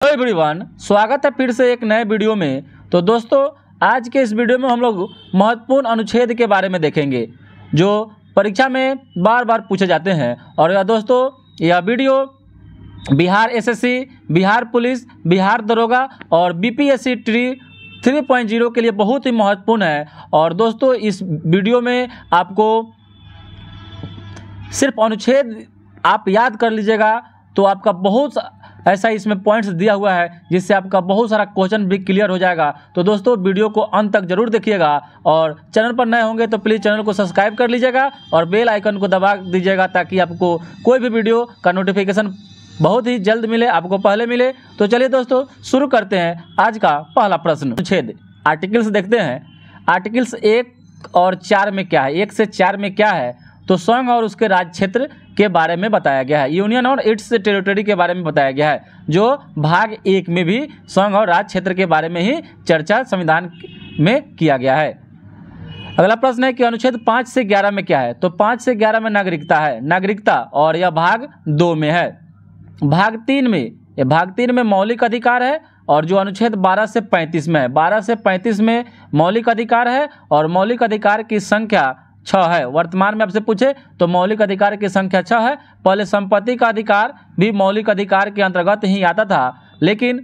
Hello everyone, स्वागत है फिर से एक नए वीडियो में। तो दोस्तों, आज के इस वीडियो में हम लोग महत्वपूर्ण अनुच्छेद के बारे में देखेंगे जो परीक्षा में बार बार पूछे जाते हैं। और यह video Bihar SSC, Bihar police, Bihar दरोगा और बीपीएससी ट्री 3.0 के लिए बहुत ही महत्वपूर्ण है। और दोस्तों, इस वीडियो में आपको सिर्फ अनुच्छेद आप याद कर लीजिएगा तो आपका बहुत ऐसा इसमें पॉइंट्स दिया हुआ है जिससे आपका बहुत सारा क्वेश्चन भी क्लियर हो जाएगा। तो दोस्तों, वीडियो को अंत तक जरूर देखिएगा और चैनल पर नए होंगे तो प्लीज़ चैनल को सब्सक्राइब कर लीजिएगा और बेल आइकन को दबा दीजिएगा ताकि आपको कोई भी वीडियो का नोटिफिकेशन बहुत ही जल्द मिले, आपको पहले मिले। तो चलिए दोस्तों, शुरू करते हैं आज का पहला प्रश्न। अनुच्छेद आर्टिकल्स देखते हैं। आर्टिकल्स 1 और 4 में क्या है, 1 से 4 में क्या है? तो संघ और उसके राज्य क्षेत्र के बारे में बताया गया है। यूनियन और इट्स टेरिटरी के बारे में बताया गया है, जो भाग 1 में भी संघ और राज्य क्षेत्र के बारे में ही चर्चा संविधान में किया गया है। अगला प्रश्न है कि अनुच्छेद 5 से 11 में क्या है? तो 5 से 11 में नागरिकता है, नागरिकता, और यह भाग 2 में है। भाग 3 में मौलिक अधिकार है और जो अनुच्छेद 12 से 35 में है, 12 से 35 में मौलिक अधिकार है और मौलिक अधिकार की संख्या 6 है। वर्तमान में आपसे पूछे तो मौलिक अधिकार की संख्या 6 है। पहले संपत्ति का अधिकार भी मौलिक अधिकार के अंतर्गत ही आता था, लेकिन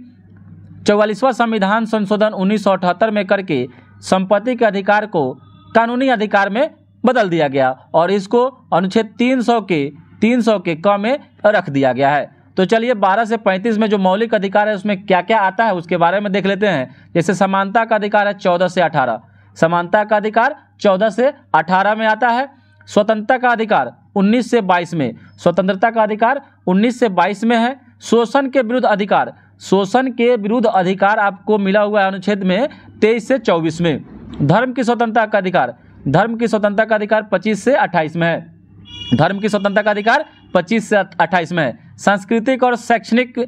44वां संविधान संशोधन 1978 में करके संपत्ति के अधिकार को कानूनी अधिकार में बदल दिया गया और इसको अनुच्छेद 300 के क में रख दिया गया है। तो चलिए 12 से 35 में जो मौलिक अधिकार है उसमें क्या क्या आता है उसके बारे में देख लेते हैं। जैसे समानता का अधिकार है 14 से 18, समानता का अधिकार 14 से 18 में आता है। स्वतंत्रता का अधिकार 19 से 22 में, स्वतंत्रता का अधिकार 19 से 22 में है। शोषण के विरुद्ध अधिकार, शोषण के विरुद्ध अधिकार आपको मिला हुआ है अनुच्छेद में 23 से 24 में। धर्म की स्वतंत्रता का अधिकार, धर्म की स्वतंत्रता का अधिकार 25 से 28 में है, धर्म की स्वतंत्रता का अधिकार 25 से 28 में है। सांस्कृतिक और शैक्षणिक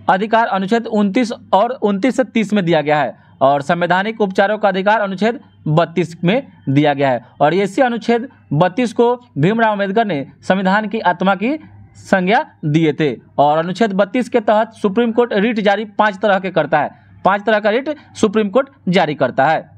अधिकार अनुच्छेद 29 से 30 में दिया गया है और संवैधानिक उपचारों का अधिकार अनुच्छेद 32 में दिया गया है। और इसी अनुच्छेद 32 को भीमराव अम्बेडकर ने संविधान की आत्मा की संज्ञा दिए थे। और अनुच्छेद 32 के तहत सुप्रीम कोर्ट रिट जारी 5 तरह के करता है, 5 तरह का रिट सुप्रीम कोर्ट जारी करता है।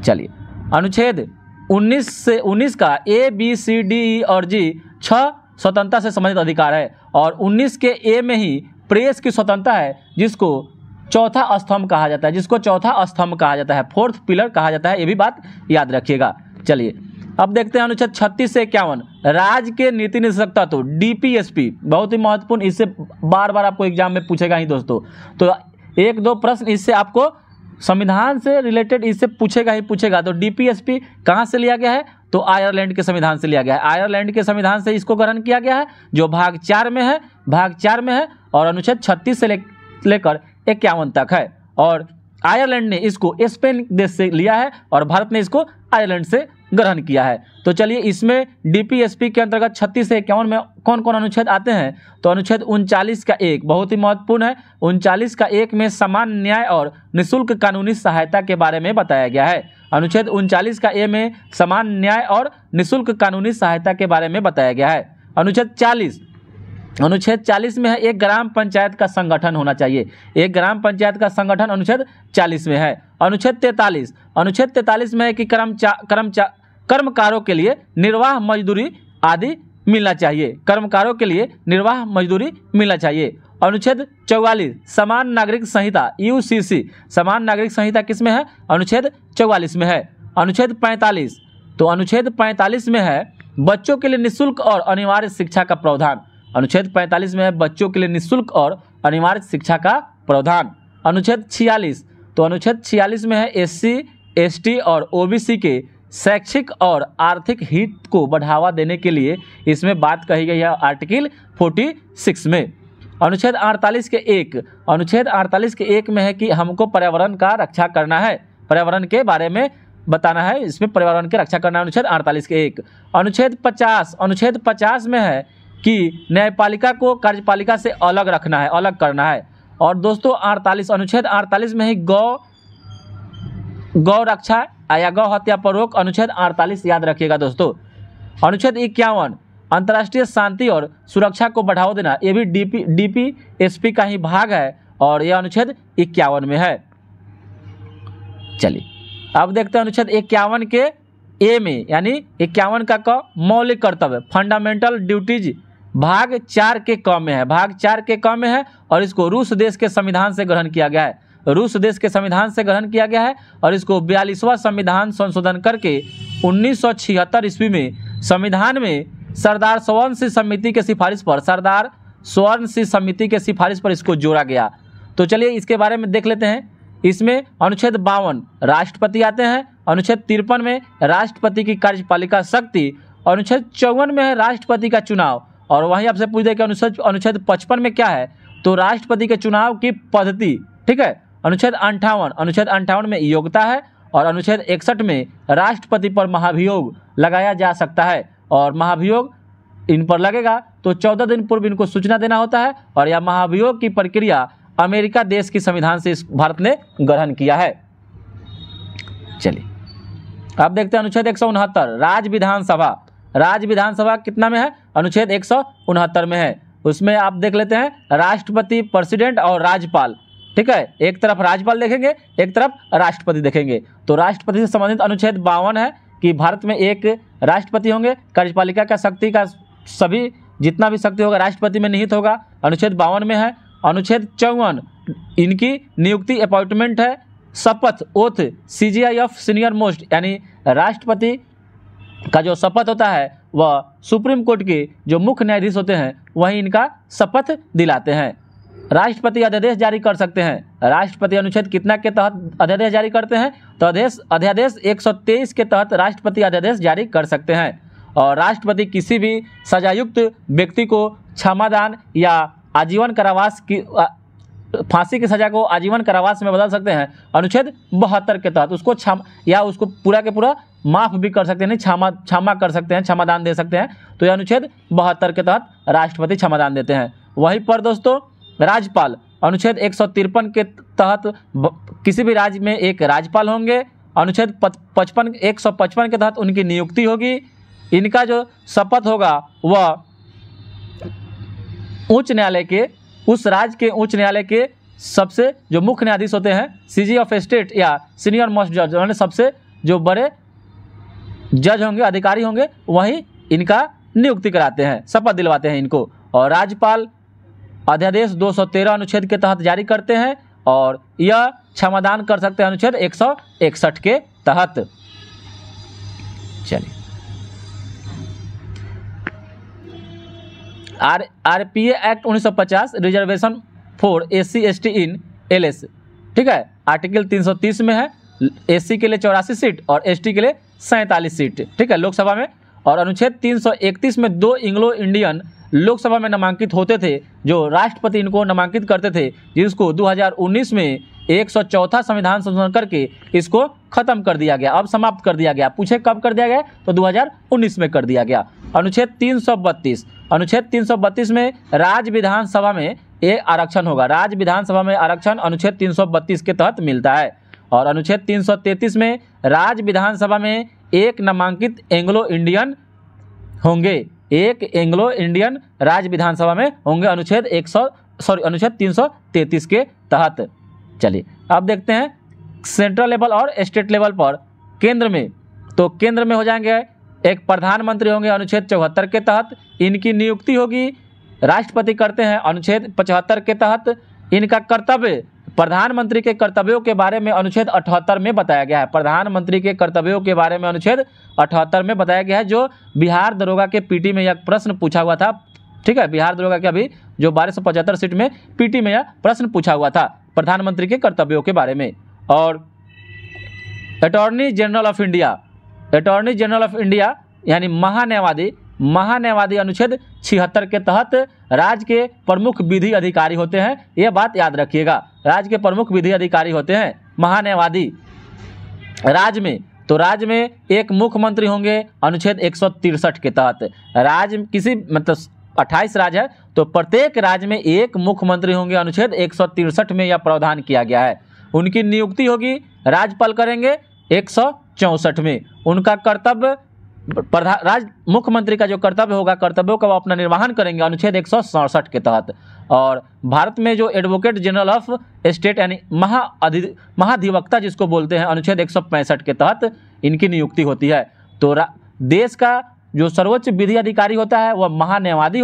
चलिए, अनुच्छेद 19 का A B C D E और जी 6 स्वतंत्रता से संबंधित अधिकार है और 19 के ए में ही प्रेस की स्वतंत्रता है जिसको चौथा स्तंभ कहा जाता है, जिसको चौथा स्तंभ कहा जाता है, 4th पिलर कहा जाता है। ये भी बात याद रखिएगा। चलिए अब देखते हैं अनुच्छेद 36 से 51, राज्य के नीति निर्देशक तत्व, डीपीएसपी, बहुत ही महत्वपूर्ण, इससे बार बार आपको एग्जाम में पूछेगा ही दोस्तों। तो 1-2 प्रश्न इससे आपको संविधान से रिलेटेड इससे पूछेगा ही पूछेगा। तो डीपीएसपी कहाँ से लिया गया है? तो आयरलैंड के संविधान से लिया गया है। आयरलैंड के संविधान से इसको ग्रहण किया गया है जो भाग 4 में है, भाग 4 में है और अनुच्छेद 36 से लेकर 51 तक है। और आयरलैंड ने इसको स्पेन देश से लिया है और भारत ने इसको आयरलैंड से ग्रहण किया है। तो चलिए, इसमें डीपीएसपी के अंतर्गत 36 से 51 में कौन कौन अनुच्छेद आते हैं? तो अनुच्छेद 39 का 1 बहुत ही महत्वपूर्ण है। 39 का 1 में समान न्याय और निःशुल्क कानूनी सहायता के बारे में बताया गया है। अनुच्छेद 39 का ए में समान न्याय और निःशुल्क कानूनी सहायता के बारे में बताया गया है। अनुच्छेद 40 में है एक ग्राम पंचायत का संगठन होना चाहिए, एक ग्राम पंचायत का संगठन अनुच्छेद 40 में है। अनुच्छेद 43 में है कि कर्मकारों के लिए निर्वाह मजदूरी आदि मिलना चाहिए, कर्मकारों के लिए निर्वाह मजदूरी मिलना चाहिए। अनुच्छेद 44 समान नागरिक संहिता, यूसीसी, समान नागरिक संहिता किस में है? अनुच्छेद 44 में है। अनुच्छेद 45, तो अनुच्छेद 45 में है बच्चों के लिए निःशुल्क और अनिवार्य शिक्षा का प्रावधान, अनुच्छेद 45 में है बच्चों के लिए निःशुल्क और अनिवार्य शिक्षा का प्रावधान। अनुच्छेद 46, तो अनुच्छेद 46 में है एससी, एसटी और ओबीसी के शैक्षिक और आर्थिक हित को बढ़ावा देने के लिए इसमें बात कही गई है आर्टिकल 46 में। अनुच्छेद 48 के 1 में है कि हमको पर्यावरण का रक्षा करना है, पर्यावरण के बारे में बताना है, इसमें पर्यावरण की रक्षा करना है। अनुच्छेद 48 के 1। अनुच्छेद 50 में है कि न्यायपालिका को कार्यपालिका से अलग रखना है, अलग करना है। और दोस्तों अनुच्छेद 48 में ही गौ रक्षा या गौ हत्या पर रोक, अनुच्छेद 48 याद रखिएगा दोस्तों। अनुच्छेद 51 अंतर्राष्ट्रीय शांति और सुरक्षा को बढ़ावा देना, ये भी डीपीएसपी का ही भाग है और यह अनुच्छेद 51 में है। चलिए अब देखते हैं अनुच्छेद 51 के ए में, यानी 51 का मौलिक कर्तव्य फंडामेंटल ड्यूटीज भाग 4 के क में है, भाग 4 के क में है और इसको रूस देश के संविधान से ग्रहण किया गया है, रूस देश के संविधान से ग्रहण किया गया है और इसको 42वां संविधान संशोधन करके 1976 ईस्वी में संविधान में सरदार स्वर्ण समिति के सिफारिश पर, सरदार स्वर्ण समिति के सिफारिश पर इसको जोड़ा गया। तो चलिए इसके बारे में देख लेते हैं। इसमें अनुच्छेद 52 राष्ट्रपति आते हैं, अनुच्छेद 53 में राष्ट्रपति की कार्यपालिका शक्ति, अनुच्छेद 54 में है राष्ट्रपति का चुनाव और वहीं आपसे पूछ दे कि अनुच्छेद 55 में क्या है, तो राष्ट्रपति के चुनाव की पद्धति, ठीक है। अनुच्छेद 58 में योग्यता है और अनुच्छेद 61 में राष्ट्रपति पर महाभियोग लगाया जा सकता है और महाभियोग इन पर लगेगा तो 14 दिन पूर्व इनको सूचना देना होता है और यह महाभियोग की प्रक्रिया अमेरिका देश की संविधान से इस भारत ने ग्रहण किया है। चलिए अब देखते हैं अनुच्छेद 169 राज्य विधानसभा, राज्य विधानसभा कितना में है, अनुच्छेद 169 में है। उसमें आप देख लेते हैं राष्ट्रपति, प्रेसिडेंट और राज्यपाल, ठीक है। एक तरफ राज्यपाल देखेंगे, एक तरफ राष्ट्रपति देखेंगे। तो राष्ट्रपति से संबंधित अनुच्छेद 52 है कि भारत में एक राष्ट्रपति होंगे, कार्यपालिका का शक्ति का सभी जितना भी शक्ति होगा राष्ट्रपति में निहित होगा, अनुच्छेद 52 में है। अनुच्छेद 54 इनकी नियुक्ति अपॉइंटमेंट है, शपथ ओथ CGIF सीनियर मोस्ट, यानी राष्ट्रपति का जो शपथ होता है वह सुप्रीम कोर्ट के जो मुख्य न्यायाधीश होते हैं वही इनका शपथ दिलाते हैं। राष्ट्रपति अध्यादेश जारी कर सकते हैं। राष्ट्रपति अनुच्छेद कितना के तहत अध्यादेश जारी करते हैं, तो अध्यादेश 123 के तहत राष्ट्रपति अध्यादेश जारी कर सकते हैं। और राष्ट्रपति किसी भी सजायुक्त व्यक्ति को क्षमादान या आजीवन कारावास की फांसी की सजा को आजीवन कारावास में बदल सकते हैं। अनुच्छेद 72 के तहत उसको या उसको पूरा के पूरा माफ भी कर सकते हैं, नहीं क्षमा कर सकते हैं, क्षमादान दे सकते हैं। तो यह अनुच्छेद 72 के तहत राष्ट्रपति क्षमादान देते हैं। वहीं पर दोस्तों राज्यपाल, अनुच्छेद 153 के तहत किसी भी राज्य में एक राज्यपाल होंगे। अनुच्छेद 155 के तहत उनकी नियुक्ति होगी। इनका जो शपथ होगा वह उच्च न्यायालय के, उस राज्य के उच्च न्यायालय के सबसे जो मुख्य न्यायाधीश होते हैं, CG ऑफ स्टेट या सीनियर मोस्ट जज, उन्होंने सबसे जो बड़े जज होंगे, अधिकारी होंगे, वही इनका नियुक्ति कराते हैं, शपथ दिलवाते हैं इनको। और राज्यपाल अध्यादेश 213 अनुच्छेद के तहत जारी करते हैं और यह क्षमादान कर सकते हैं अनुच्छेद 161 के तहत। चलिए RPA act 1950 reservation for SC ST in LS, ठीक है, आर्टिकल 330 में है। SC के लिए 84 सीट और ST के लिए 47 सीट, ठीक है, लोकसभा में। और अनुच्छेद 331 में 2 एंग्लो इंडियन लोकसभा में नामांकित होते थे, जो राष्ट्रपति इनको नामांकित करते थे, जिसको 2019 में 104वां संविधान संशोधन करके इसको खत्म कर दिया गया, अब समाप्त कर दिया गया। पूछे कब कर दिया गया, तो 2019 में कर दिया गया। अनुच्छेद 332 में राज्य विधानसभा में एक आरक्षण होगा, राज्य विधानसभा में आरक्षण अनुच्छेद 332 के तहत मिलता है। और अनुच्छेद 333 में राज्य विधानसभा में एक नामांकित एंग्लो इंडियन होंगे, एक एंग्लो इंडियन राज्य विधानसभा में होंगे, अनुच्छेद 333 के तहत। चलिए अब देखते हैं सेंट्रल लेवल और स्टेट लेवल पर। केंद्र में, तो केंद्र में हो जाएंगे एक प्रधानमंत्री होंगे, अनुच्छेद 74 के तहत इनकी नियुक्ति होगी, राष्ट्रपति करते हैं अनुच्छेद 75 के तहत। इनका कर्तव्य, प्रधानमंत्री के कर्तव्यों के बारे में अनुच्छेद 78 में बताया गया है, प्रधानमंत्री के कर्तव्यों के बारे में अनुच्छेद 78 में बताया गया है, जो बिहार दरोगा के पीटी में यह प्रश्न पूछा हुआ था, ठीक है। बिहार दरोगा के अभी जो 1275 सीट में पीटी में यह प्रश्न पूछा हुआ था प्रधानमंत्री के कर्तव्यों के बारे में। और attorney general of India, attorney general of India यानी महान्यायवादी अनुच्छेद 76 के तहत राज्य के प्रमुख विधि अधिकारी होते हैं। यह बात याद रखिएगा, राज्य के प्रमुख विधि अधिकारी होते हैं महान्यायवादी। राज्य में, तो राज्य में एक मुख्यमंत्री होंगे अनुच्छेद 163 के तहत। राज्य किसी मतलब 28 राज्य है तो प्रत्येक राज्य में एक मुख्यमंत्री होंगे, अनुच्छेद 163 में यह प्रावधान किया गया है। उनकी नियुक्ति होगी, राज्यपाल करेंगे 164 में। उनका कर्तव्य मुख्यमंत्री का जो कर्तव्य होगा, कर्तव्यों का वो अपना निर्वहन करेंगे अनुच्छेद 167 के तहत। और भारत में जो एडवोकेट जनरल ऑफ स्टेट यानी महाधिवक्ता जिसको बोलते हैं, अनुच्छेद 165 के तहत इनकी नियुक्ति होती है। तो देश का जो सर्वोच्च विधि अधिकारी होता है वह महान्यायवादी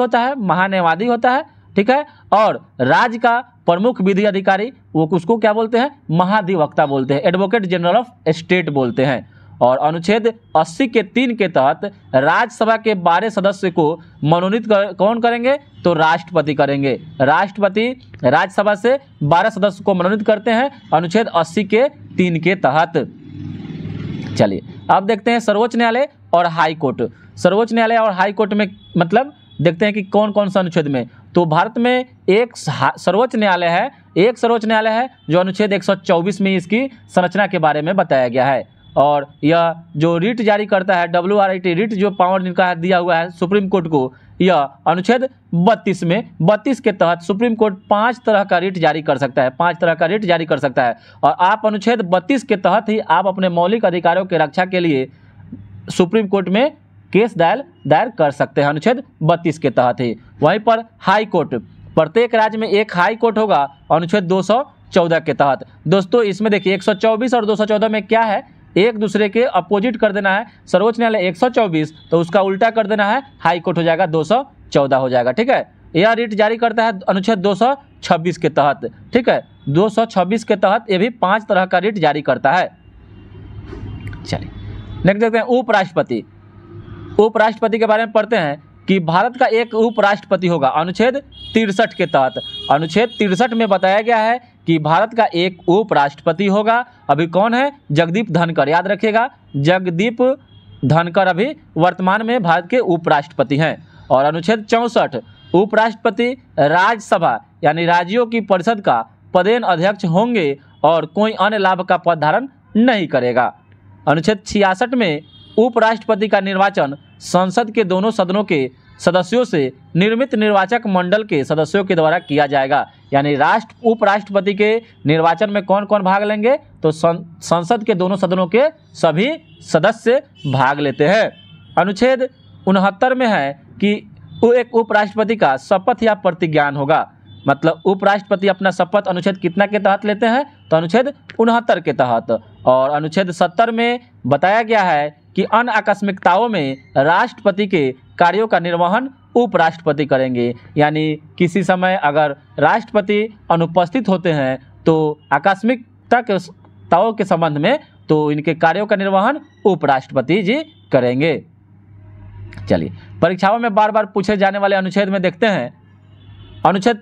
होता है, ठीक है। और राज्य का प्रमुख विधि अधिकारी वो उसको क्या बोलते हैं, महाधिवक्ता बोलते हैं, एडवोकेट जनरल ऑफ स्टेट बोलते हैं। और अनुच्छेद 80 के 3 के तहत राज्यसभा के 12 सदस्य को मनोनीत कौन करेंगे, तो राष्ट्रपति करेंगे। राष्ट्रपति राज्यसभा से 12 सदस्य को मनोनीत करते हैं अनुच्छेद 80 के 3 के तहत। चलिए अब देखते हैं सर्वोच्च न्यायालय और हाई कोर्ट। सर्वोच्च न्यायालय और हाई कोर्ट में मतलब देखते हैं कि कौन कौन सा अनुच्छेद में। तो भारत में एक सर्वोच्च न्यायालय है जो अनुच्छेद 124 में इसकी संरचना के बारे में बताया गया है। और यह जो रीट जारी करता है, WRIT रीट जो पावर इनका दिया हुआ है सुप्रीम कोर्ट को, यह अनुच्छेद 32 के तहत सुप्रीम कोर्ट 5 तरह का रीट जारी कर सकता है। और आप अनुच्छेद 32 के तहत ही आप अपने मौलिक अधिकारों के रक्षा के लिए सुप्रीम कोर्ट में केस दायर कर सकते हैं, अनुच्छेद 32 के तहत ही। वहीं पर हाई कोर्ट, प्रत्येक राज्य में एक हाई कोर्ट होगा अनुच्छेद 214 के तहत। दोस्तों इसमें देखिए 124 और 214 में क्या है, एक दूसरे के अपोजिट कर देना है। सर्वोच्च न्यायालय 124 तो उसका उल्टा कर देना है, हाई कोर्ट हो जाएगा 214 हो जाएगा, ठीक है। यह रीट जारी करता है अनुच्छेद 226 के तहत, ठीक है। 226 के तहत ये भी 5 तरह का रीट जारी करता है। चलिए नेक्स्ट देखते हैं उपराष्ट्रपति के बारे में पढ़ते हैं कि भारत का एक उपराष्ट्रपति होगा अनुच्छेद 63 के तहत। अनुच्छेद 63 में बताया गया है कि भारत का एक उपराष्ट्रपति होगा। अभी कौन है, जगदीप धनखड़, याद रखिएगा जगदीप धनखड़ अभी वर्तमान में भारत के उपराष्ट्रपति हैं। और अनुच्छेद 64 उपराष्ट्रपति राज्यसभा यानी राज्यों की परिषद का पदेन अध्यक्ष होंगे और कोई अन्य लाभ का पद धारण नहीं करेगा। अनुच्छेद 66 में उपराष्ट्रपति का निर्वाचन संसद के दोनों सदनों के सदस्यों से निर्मित निर्वाचक मंडल के सदस्यों के द्वारा किया जाएगा। यानी उपराष्ट्रपति के निर्वाचन में कौन कौन भाग लेंगे, तो संसद के दोनों सदनों के सभी सदस्य भाग लेते हैं। अनुच्छेद 69 में है कि एक उपराष्ट्रपति का शपथ या प्रतिज्ञान होगा। मतलब उपराष्ट्रपति अपना शपथ अनुच्छेद कितना के तहत लेते हैं, तो अनुच्छेद 69 के तहत। और अनुच्छेद 70 में बताया गया है कि अन्य आकस्मिकताओं में राष्ट्रपति के कार्यों का निर्वहन उपराष्ट्रपति करेंगे। यानी किसी समय अगर राष्ट्रपति अनुपस्थित होते हैं तो आकस्मिकताओं के संबंध में तो इनके कार्यों का निर्वहन उपराष्ट्रपति जी करेंगे। चलिए परीक्षाओं में बार बार पूछे जाने वाले अनुच्छेद में देखते हैं। अनुच्छेद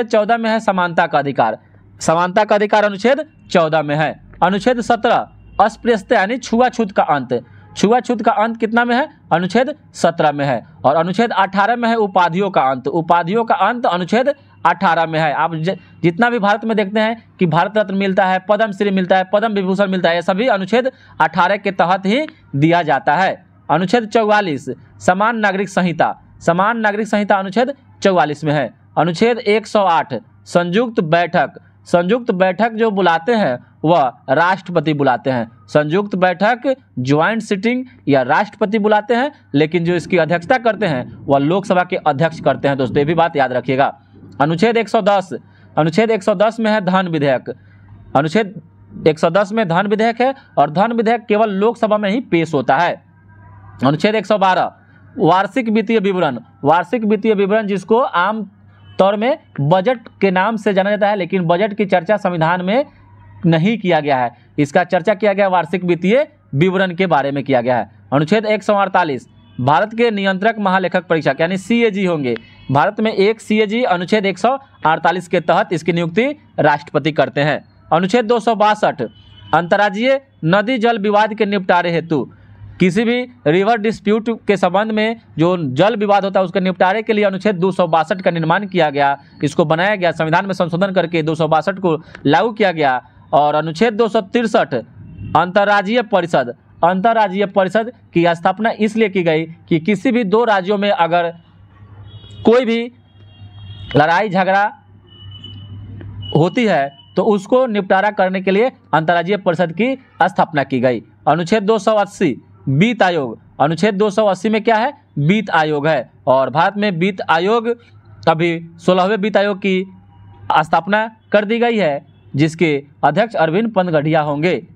14 में है समानता का अधिकार। समानता का अधिकार अनुच्छेद 14 में है। अनुच्छेद 17 अस्पृश्यता यानी छुआछूत का अंत। छुआछूत का अंत कितना में है, अनुच्छेद 17 में है। और अनुच्छेद 18 में है उपाधियों का अंत। उपाधियों का अंत अनुच्छेद 18 में है। आप जितना भी भारत में देखते हैं कि भारत रत्न मिलता है, पद्म श्री मिलता है, पद्म विभूषण मिलता है, ये सभी अनुच्छेद 18 के तहत ही दिया जाता है। अनुच्छेद 44 समान नागरिक संहिता। समान नागरिक संहिता अनुच्छेद 44 में है। अनुच्छेद 108 संयुक्त बैठक। संयुक्त बैठक जो बुलाते हैं वह राष्ट्रपति बुलाते हैं। संयुक्त बैठक ज्वाइंट सिटिंग या राष्ट्रपति बुलाते हैं, लेकिन जो इसकी अध्यक्षता करते हैं वह लोकसभा के अध्यक्ष करते हैं। दोस्तों ये भी बात याद रखिएगा। अनुच्छेद 110 में है धन विधेयक। अनुच्छेद 110 में धन विधेयक है और धन विधेयक केवल लोकसभा में ही पेश होता है। अनुच्छेद 112 वार्षिक वित्तीय विवरण। वार्षिक वित्तीय विवरण जिसको आम तौर में बजट के नाम से जाना जाता है, लेकिन बजट की चर्चा संविधान में नहीं किया गया है। इसका चर्चा किया गया वार्षिक वित्तीय विवरण के बारे में किया गया है। अनुच्छेद 148 भारत के नियंत्रक महालेखक परीक्षक यानी CAG होंगे। भारत में एक CAG अनुच्छेद 148 के तहत इसकी नियुक्ति राष्ट्रपति करते हैं। अनुच्छेद 262 अंतर्राज्यीय नदी जल विवाद के निपटारे हेतु किसी भी रिवर डिस्प्यूट के संबंध में जो जल विवाद होता है उसके निपटारे के लिए अनुच्छेद 262 का निर्माण किया गया। इसको बनाया गया, संविधान में संशोधन करके 262 को लागू किया गया। और अनुच्छेद 263 अंतर्राज्यीय परिषद। अंतर्राज्यीय परिषद की स्थापना इसलिए की गई कि किसी भी दो राज्यों में अगर कोई भी लड़ाई झगड़ा होती है तो उसको निपटारा करने के लिए अंतर्राज्यीय परिषद की स्थापना की गई। अनुच्छेद 280 वित्त आयोग। अनुच्छेद 280 में क्या है, वित्त आयोग है। और भारत में वित्त आयोग अभी 16वें वित्त आयोग की स्थापना कर दी गई है, जिसके अध्यक्ष अरविंद पंतगढ़िया होंगे।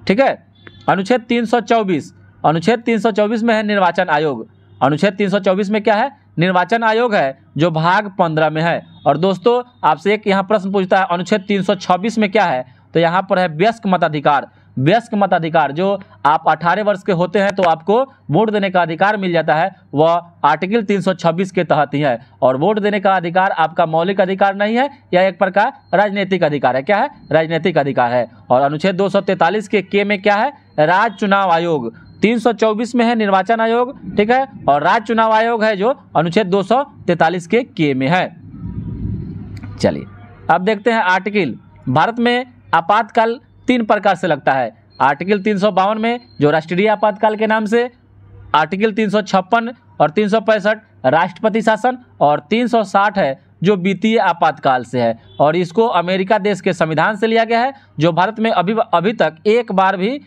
ठीक है। अनुच्छेद 324 में है निर्वाचन आयोग। अनुच्छेद 324 में क्या है, निर्वाचन आयोग है, जो भाग 15 में है। और दोस्तों आपसे एक यहाँ प्रश्न पूछता है, अनुच्छेद 326 में क्या है, तो यहाँ पर है वयस्क मताधिकार। वयस्क मताधिकार, जो आप 18 वर्ष के होते हैं तो आपको वोट देने का अधिकार मिल जाता है, वह आर्टिकल 326 के तहत ही है। और वोट देने का अधिकार आपका मौलिक अधिकार नहीं है, यह एक प्रकार राजनीतिक अधिकार है। क्या है, राजनीतिक अधिकार है। और अनुच्छेद 243 के में क्या है, राज्य चुनाव आयोग। 324 में है निर्वाचन आयोग, ठीक है, और राज्य चुनाव आयोग है जो अनुच्छेद 243 के में है। चलिए अब देखते हैं आर्टिकल। भारत में आपातकाल 3 प्रकार से लगता है। आर्टिकल 352 में जो राष्ट्रीय आपातकाल के नाम से, आर्टिकल 356 और 365 राष्ट्रपति शासन, और 360 है जो वित्तीय आपातकाल से है। और इसको अमेरिका देश के संविधान से लिया गया है, जो भारत में अभी तक एक बार भी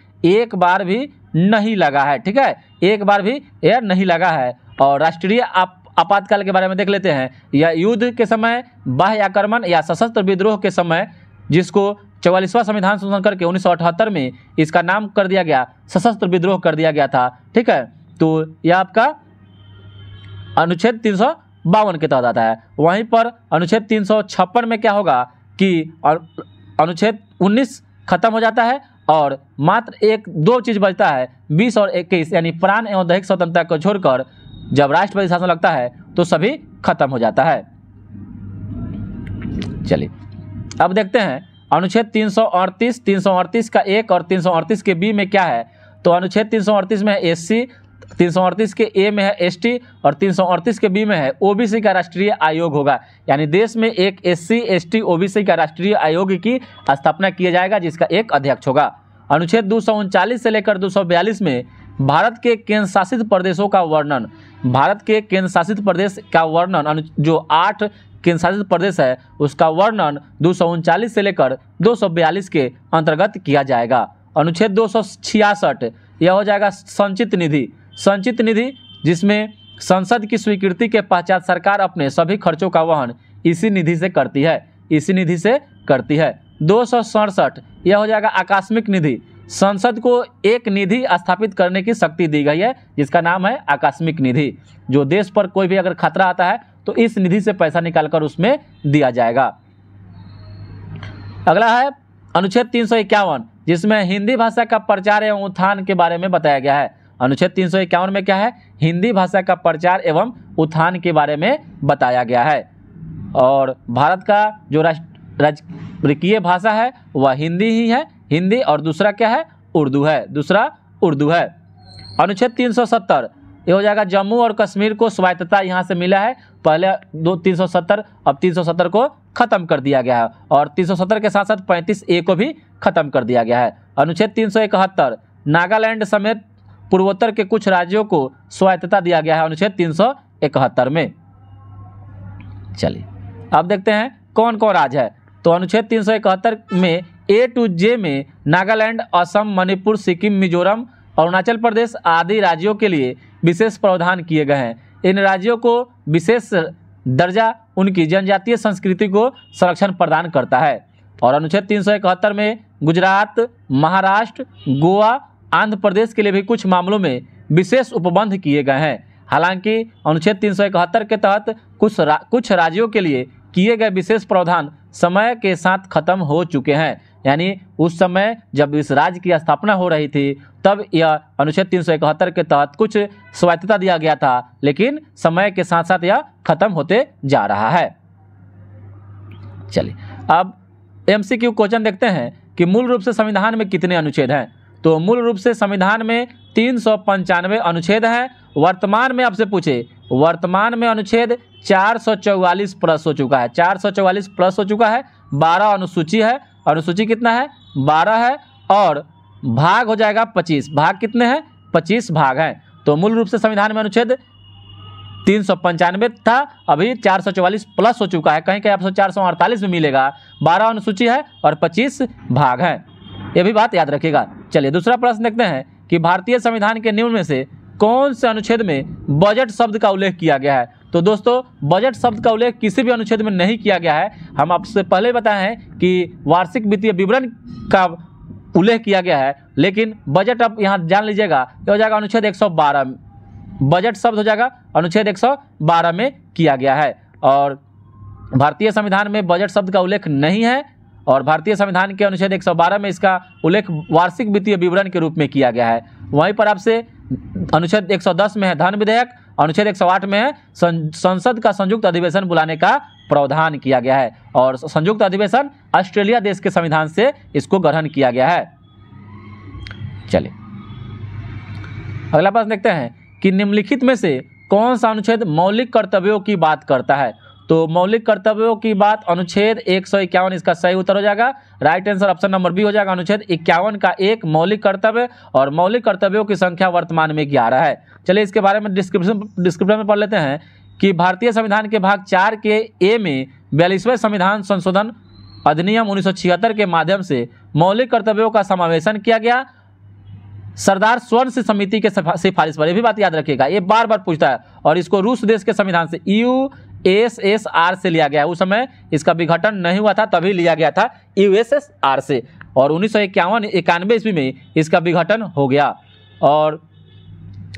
नहीं लगा है। ठीक है, एक बार भी यह नहीं लगा है। और राष्ट्रीय आपातकाल के बारे में देख लेते हैं। यह युद्ध के समय, बाह्य आक्रमण या सशस्त्र विद्रोह के समय, जिसको 44वां संविधान संशोधन करके 1978 में इसका नाम कर दिया गया, सशस्त्र विद्रोह कर दिया गया था। ठीक है, तो यह आपका अनुच्छेद 352 के तहत आता है। वहीं पर अनुच्छेद 356 में क्या होगा कि अनुच्छेद 19 खत्म हो जाता है और मात्र 2 चीज बचता है, 20 और 21, यानी प्राण एवं दैहिक स्वतंत्रता को छोड़कर जब राष्ट्रपति शासन लगता है तो सभी खत्म हो जाता है। चलिए अब देखते हैं अनुच्छेद 338 का 1 और 338 के बी में क्या है। तो अनुच्छेद 338 में है एससी, 338 के ए में है एसटी, और 338 के बी में है ओबीसी का राष्ट्रीय आयोग होगा। यानी देश में एक एससी, एसटी, ओबीसी का राष्ट्रीय आयोग की स्थापना किया जाएगा, जिसका एक अध्यक्ष होगा। अनुच्छेद 239 से लेकर 242 में भारत के केंद्र शासित प्रदेशों का वर्णन, भारत के केंद्र शासित प्रदेश का वर्णन, जो 8 केंद्र शासित प्रदेश है उसका वर्णन 239 से लेकर 242 के अंतर्गत किया जाएगा। अनुच्छेद 266 यह हो जाएगा संचित निधि। संचित निधि जिसमें संसद की स्वीकृति के पश्चात सरकार अपने सभी खर्चों का वहन इसी निधि से करती है। 267 यह हो जाएगा आकस्मिक निधि। संसद को एक निधि स्थापित करने की शक्ति दी गई है, जिसका नाम है आकस्मिक निधि। जो देश पर कोई भी अगर खतरा आता है तो इस निधि से पैसा निकालकर उसमें दिया जाएगा। अगला है अनुच्छेद 351, जिसमें हिंदी भाषा का प्रचार एवं उत्थान के बारे में बताया गया है। अनुच्छेद 351 में क्या है, हिंदी भाषा का प्रचार एवं उत्थान के बारे में बताया गया है। और भारत का जो राजकीय भाषा है वह हिंदी ही है, हिंदी, और दूसरा क्या है, उर्दू है। अनुच्छेद 370 ये हो जाएगा जम्मू और कश्मीर को स्वायत्तता यहाँ से मिला है। पहले 370, अब 370 को खत्म कर दिया गया है, और 370 के साथ साथ 35A को भी खत्म कर दिया गया है। अनुच्छेद 371 नागालैंड समेत पूर्वोत्तर के कुछ राज्यों को स्वायत्तता दिया गया है अनुच्छेद 371 में। चलिए अब देखते हैं कौन कौन राज्य है। तो अनुच्छेद 371 में A to J में नागालैंड, असम, मणिपुर, सिक्किम, मिजोरम, अरुणाचल प्रदेश आदि राज्यों के लिए विशेष प्रावधान किए गए हैं। इन राज्यों को विशेष दर्जा उनकी जनजातीय संस्कृति को संरक्षण प्रदान करता है। और अनुच्छेद 371 में गुजरात, महाराष्ट्र, गोवा, आंध्र प्रदेश के लिए भी कुछ मामलों में विशेष उपबंध किए गए हैं। हालांकि अनुच्छेद 371 के तहत कुछ राज्यों के लिए किए गए विशेष प्रावधान समय के साथ खत्म हो चुके हैं। यानी उस समय जब इस राज्य की स्थापना हो रही थी तब यह अनुच्छेद 371 के तहत कुछ स्वायत्तता दिया गया था, लेकिन समय के साथ साथ यह खत्म होते जा रहा है। चलिए अब MCQ क्वेश्चन देखते हैं कि मूल रूप से संविधान में कितने अनुच्छेद हैं। तो मूल रूप से संविधान में 395 अनुच्छेद हैं। वर्तमान में आपसे पूछे, वर्तमान में अनुच्छेद 444 प्लस हो चुका है, 444 प्लस हो चुका है। 12 अनुसूची है, अनुसूची कितना है, 12 है, और भाग हो जाएगा 25। भाग कितने हैं, 25 भाग हैं। तो मूल रूप से संविधान में अनुच्छेद 395 था, अभी 444 प्लस हो चुका है। कहीं कहीं आपको 448 में मिलेगा। 12 अनुसूची है और 25 भाग हैं, ये भी बात याद रखिएगा। चलिए दूसरा प्रश्न देखते हैं कि भारतीय संविधान के निम्न में से कौन से अनुच्छेद में बजट शब्द का उल्लेख किया गया है। तो दोस्तों बजट शब्द का उल्लेख किसी भी अनुच्छेद में नहीं किया गया है। हम आपसे पहले बताए हैं कि वार्षिक वित्तीय विवरण का उल्लेख किया गया है, लेकिन बजट आप यहाँ जान लीजिएगा क्या हो जाएगा, अनुच्छेद 112 बजट शब्द हो जाएगा, अनुच्छेद 112 में किया गया है। और भारतीय संविधान में बजट शब्द का उल्लेख नहीं है, और भारतीय संविधान के अनुच्छेद 112 में इसका उल्लेख वार्षिक वित्तीय विवरण के रूप में किया गया है। वहीं पर आपसे अनुच्छेद 110 में है धन विधेयक, अनुच्छेद 108 में है संसद का संयुक्त अधिवेशन बुलाने का प्रावधान किया गया है, और संयुक्त अधिवेशन ऑस्ट्रेलिया देश के संविधान से इसको ग्रहण किया गया है। चलिए अगला प्रश्न देखते हैं कि निम्नलिखित में से कौन सा अनुच्छेद मौलिक कर्तव्यों की बात करता है। तो मौलिक कर्तव्यों की बात अनुच्छेद 151 इसका सही उत्तर हो जाएगा। Right answer option number B हो जाएगा। अनुच्छेद 51 का एक मौलिक कर्तव्य, और मौलिक कर्तव्यों की संख्या वर्तमान में 11 है। चलिए इसके बारे में डिस्क्रिप्शन में पढ़ लेते हैं कि भारतीय संविधान के भाग 4 के ए में 42वें संविधान संशोधन अधिनियम 1976 के माध्यम से मौलिक कर्तव्यों का समावेशन किया गया। सरदार स्वर्ण समिति के सिफारिश पर, यह भी बात याद रखिएगा, ये बार बार पूछता है, और इसको रूस देश के संविधान से USSR से लिया गया है। उस समय इसका विघटन नहीं हुआ था, तभी लिया गया था USSR से, और 1991 ईस्वी में इसका विघटन हो गया। और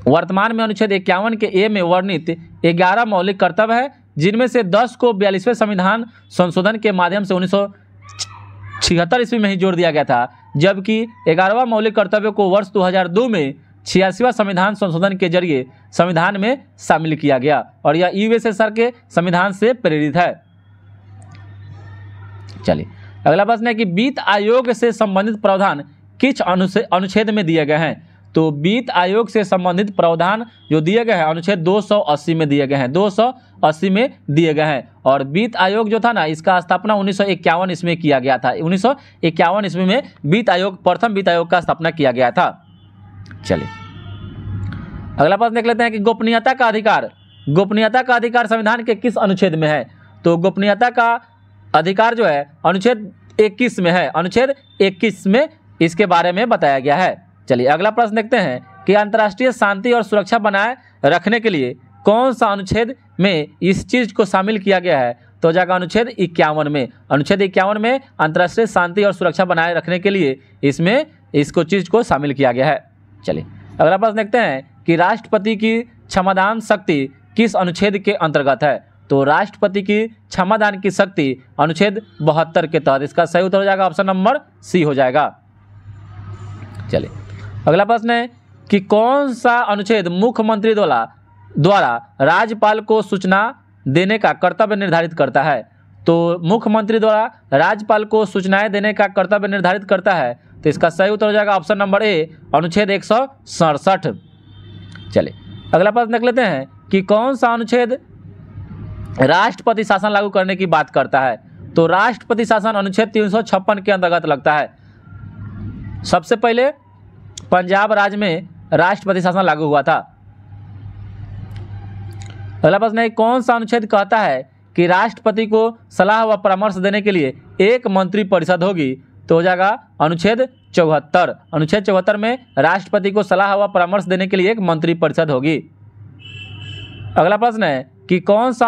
वर्तमान में अनुच्छेद 51 के ए में वर्णित 11 मौलिक कर्तव्य है, जिनमें से 10 को 42वें संविधान संशोधन के माध्यम से 1976 ईस्वी में ही जोड़ दिया गया था, जबकि 11वां मौलिक कर्तव्य को वर्ष 2002 में 86वां संविधान संशोधन के जरिए संविधान में शामिल किया गया, और यह USSR के संविधान से प्रेरित है। चलिए अगला प्रश्न है कि वित्त आयोग से संबंधित प्रावधान किस अनुच्छेद में दिए गए हैं। तो वित्त आयोग से संबंधित प्रावधान जो दिए गए हैं अनुच्छेद 280 में दिए गए हैं, 280 में दिए गए हैं। और वित्त आयोग जो था ना, इसका स्थापना 1951 ईस्वी में किया गया था। 1951 ईस्वी में प्रथम वित्त आयोग का स्थापना किया गया था। चलिए अगला प्रश्न देख लेते हैं कि गोपनीयता का अधिकार संविधान के किस अनुच्छेद में है। तो गोपनीयता का अधिकार जो है अनुच्छेद 21 में है, अनुच्छेद 21 में इसके बारे में बताया गया है। चलिए अगला प्रश्न देखते हैं कि अंतर्राष्ट्रीय शांति और सुरक्षा बनाए रखने के लिए कौन सा अनुच्छेद में इस चीज को शामिल किया गया है। तो जाएगा अनुच्छेद 51 में। अनुच्छेद 51 में अंतर्राष्ट्रीय शांति और सुरक्षा बनाए रखने के लिए इसमें इसको चीज को शामिल किया गया है। चलिए अगला प्रश्न देखते हैं कि राष्ट्रपति की क्षमादान शक्ति किस अनुच्छेद के अंतर्गत है। तो राष्ट्रपति की क्षमादान की शक्ति अनुच्छेद 72 के तहत, इसका सही उत्तर हो जाएगा ऑप्शन नंबर सी हो जाएगा। चलिए अगला प्रश्न है कि कौन सा अनुच्छेद मुख्यमंत्री द्वारा राज्यपाल को सूचना देने का कर्तव्य निर्धारित करता है। तो मुख्यमंत्री द्वारा राज्यपाल को सूचनाएं देने का कर्तव्य निर्धारित करता है, तो इसका सही उत्तर हो जाएगा ऑप्शन नंबर ए, अनुच्छेद 167। चलिए अगला प्रश्न देख लेते हैं कि कौन सा अनुच्छेद राष्ट्रपति शासन लागू करने की बात करता है। तो राष्ट्रपति शासन अनुच्छेद 356 के अंतर्गत लगता है। सबसे पहले पंजाब राज्य में राष्ट्रपति शासन लागू हुआ था। अगला प्रश्न है कौन सा अनुच्छेद कहता है कि राष्ट्रपति को सलाह व परामर्श देने के लिए एक मंत्री परिषद होगी। तो हो जाएगा अनुच्छेद 74। अनुच्छेद 74 में राष्ट्रपति को सलाह व परामर्श देने के लिए एक मंत्री परिषद होगी। अगला प्रश्न है कि कौन सा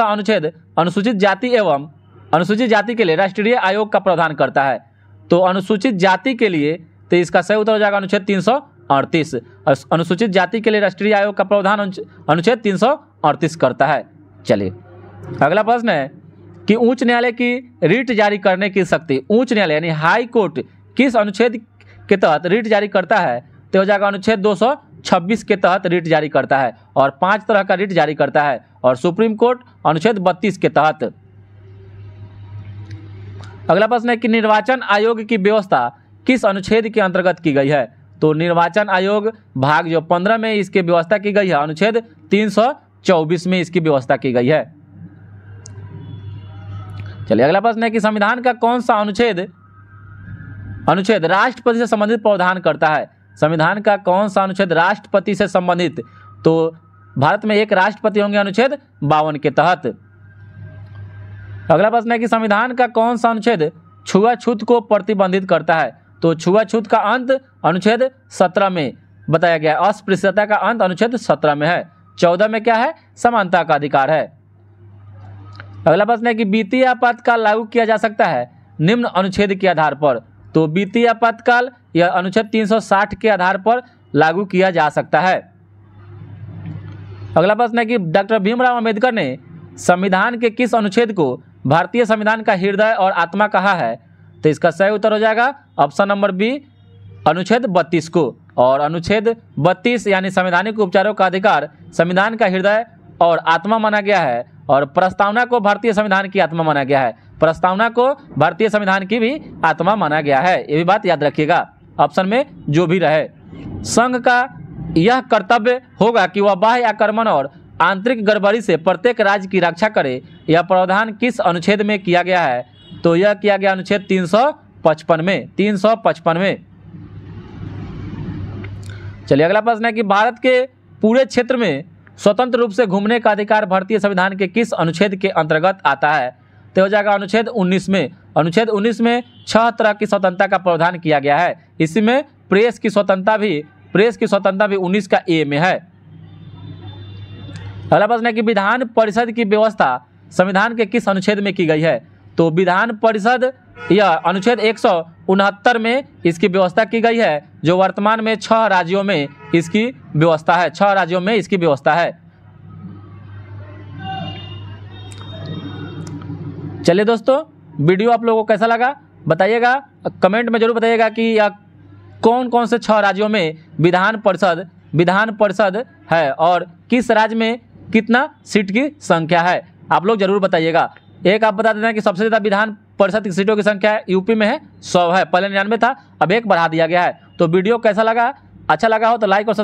अनुच्छेद अनुसूचित जाति एवं अनुसूचित जाति के लिए राष्ट्रीय आयोग का प्रावधान करता है। तो अनुसूचित जाति के लिए, तो इसका सही उत्तर हो जाएगा अनुच्छेद 338। अनुसूचित जाति के लिए राष्ट्रीय आयोग का प्रावधान अनुच्छेद 338 करता है। चलिए अगला प्रश्न है कि उच्च न्यायालय की रिट जारी करने की शक्ति, उच्च न्यायालय यानी हाई कोर्ट किस अनुच्छेद के तहत रिट जारी करता है। तो हो जाएगा अनुच्छेद 226 के तहत रिट जारी करता है, और 5 तरह का रिट जारी करता है, और सुप्रीम कोर्ट अनुच्छेद 32 के तहत। अगला प्रश्न है कि निर्वाचन आयोग की व्यवस्था किस अनुच्छेद के अंतर्गत की गई है। तो निर्वाचन आयोग भाग जो 15 में इसकी व्यवस्था की गई है, अनुच्छेद 324 में इसकी व्यवस्था की गई है। चलिए अगला प्रश्न है कि संविधान का कौन सा अनुच्छेद राष्ट्रपति से संबंधित प्रावधान करता है। संविधान का कौन सा अनुच्छेद राष्ट्रपति से संबंधित। तो भारत में एक राष्ट्रपति होंगे अनुच्छेद 52 के तहत। अगला प्रश्न है कि संविधान का कौन सा अनुच्छेद छुआछूत को प्रतिबंधित करता है। तो छुआछूत का अंत अनुच्छेद 17 में बताया गया है। अस्पृश्यता का अंत अनुच्छेद 17 में है। 14 में क्या है? समानता का अधिकार है। अगला प्रश्न है कि वित्तीय आपातकाल लागू किया जा सकता है निम्न अनुच्छेद के आधार पर। तो वित्तीय आपातकाल यह अनुच्छेद 360 के आधार पर लागू किया जा सकता है। अगला प्रश्न है कि डॉक्टर भीमराव अंबेडकर ने संविधान के किस अनुच्छेद को भारतीय संविधान का हृदय और आत्मा कहा है? तो इसका सही उत्तर हो जाएगा ऑप्शन नंबर बी, अनुच्छेद 32 को। और अनुच्छेद 32 यानी संवैधानिक उपचारों का अधिकार संविधान का हृदय और आत्मा माना गया है, और प्रस्तावना को भारतीय संविधान की आत्मा माना गया है। प्रस्तावना को भारतीय संविधान की भी आत्मा माना गया है, ये भी बात याद रखिएगा, ऑप्शन में जो भी रहे। संघ का यह कर्तव्य होगा कि वह बाह्य आक्रमण और आंतरिक गड़बड़ी से प्रत्येक राज्य की रक्षा करे। यह प्रावधान किस अनुच्छेद में किया गया है? तो यह किया गया अनुच्छेद 355 में। 355 में। चलिए अगला प्रश्न है कि भारत के पूरे क्षेत्र में स्वतंत्र रूप से घूमने का अधिकार भारतीय संविधान के किस अनुच्छेद के अंतर्गत आता है? तो हो जाएगा अनुच्छेद 19 में। अनुच्छेद 19 में 6 तरह की स्वतंत्रता का प्रावधान किया गया है। इसी में प्रेस की स्वतंत्रता भी 19 का ए में है। अगला प्रश्न है कि विधान परिषद की व्यवस्था संविधान के किस अनुच्छेद में की गई है? तो विधान परिषद यह अनुच्छेद 169 में इसकी व्यवस्था की गई है, जो वर्तमान में 6 राज्यों में इसकी व्यवस्था है। 6 राज्यों में इसकी व्यवस्था है। चलिए दोस्तों, वीडियो आप लोगों को कैसा लगा बताइएगा, कमेंट में जरूर बताइएगा कि यह कौन कौन से 6 राज्यों में विधान परिषद है और किस राज्य में कितना सीट की संख्या है, आप लोग जरूर बताइएगा। एक आप बता देना कि सबसे ज़्यादा विधान परिषद की सीटों की संख्या है यूपी में है 100 है, पहले 99 था, अब 1 बढ़ा दिया गया है। तो वीडियो कैसा लगा? अच्छा लगा हो तो लाइक और